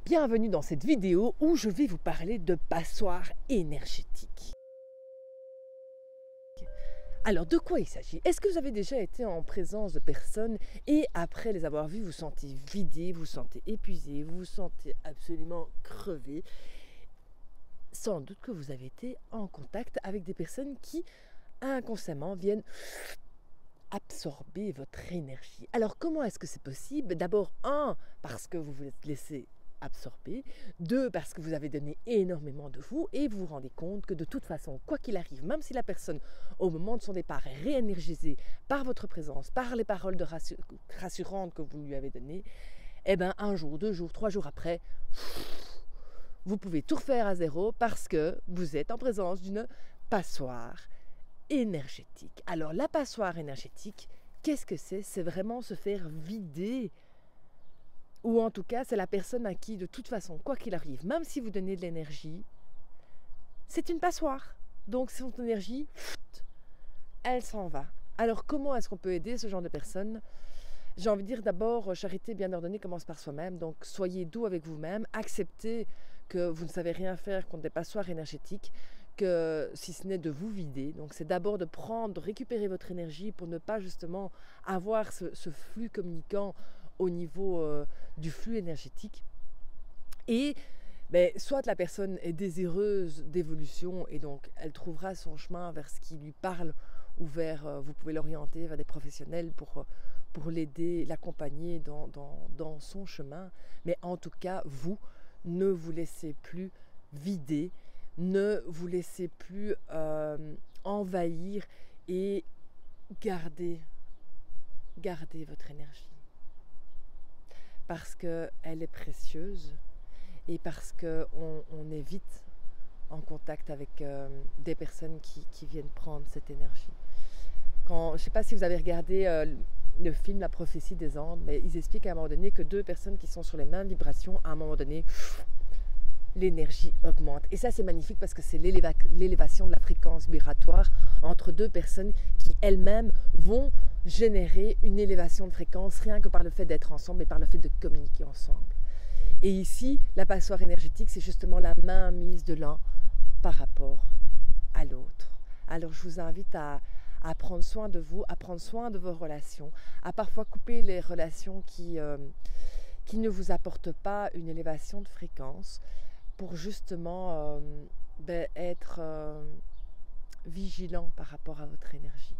Bienvenue dans cette vidéo où je vais vous parler de passoire énergétique. Alors, de quoi il s'agit? Est-ce que vous avez déjà été en présence de personnes et après les avoir vues, vous sentez vidé, vous sentez épuisé, vous vous sentez absolument crevé? Sans doute que vous avez été en contact avec des personnes qui inconsciemment viennent absorber votre énergie. Alors, comment est-ce que c'est possible? D'abord, parce que vous vous êtes laissé absorber, 2, parce que vous avez donné énormément de vous et vous vous rendez compte que de toute façon, quoi qu'il arrive, même si la personne, au moment de son départ, est réénergisée par votre présence, par les paroles rassurantes que vous lui avez données, eh bien, 1 jour, 2 jours, 3 jours après, vous pouvez tout refaire à zéro parce que vous êtes en présence d'une passoire énergétique. Alors, la passoire énergétique, qu'est-ce que c'est? C'est vraiment se faire vider. Ou en tout cas, c'est la personne à qui, de toute façon, quoi qu'il arrive, même si vous donnez de l'énergie, c'est une passoire. Donc, son énergie, elle s'en va. Alors, comment est-ce qu'on peut aider ce genre de personnes? J'ai envie de dire d'abord, charité bien ordonnée commence par soi-même. Donc, soyez doux avec vous-même. Acceptez que vous ne savez rien faire contre des passoires énergétiques, que si ce n'est de vous vider. Donc, c'est d'abord de récupérer votre énergie pour ne pas justement avoir ce flux communicant au niveau du flux énergétique. Et soit la personne est désireuse d'évolution et donc elle trouvera son chemin vers ce qui lui parle ou vous pouvez l'orienter vers des professionnels pour l'aider, l'accompagner dans son chemin. Mais en tout cas, vous, ne vous laissez plus vider, ne vous laissez plus envahir et gardez votre énergie. Parce qu'elle est précieuse et parce qu'on est vite en contact avec des personnes qui viennent prendre cette énergie. Je ne sais pas si vous avez regardé le film La prophétie des Andes, mais ils expliquent à un moment donné que 2 personnes qui sont sur les mêmes vibrations, à un moment donné, l'énergie augmente. Et ça, c'est magnifique parce que c'est l'élévation de la fréquence vibratoire entre 2 personnes qui elles-mêmes vont générer une élévation de fréquence rien que par le fait d'être ensemble et par le fait de communiquer ensemble. Et ici, la passoire énergétique, c'est justement la mainmise de l'un par rapport à l'autre. Alors, je vous invite à prendre soin de vous, à prendre soin de vos relations, à parfois couper les relations qui ne vous apportent pas une élévation de fréquence pour justement être vigilant par rapport à votre énergie.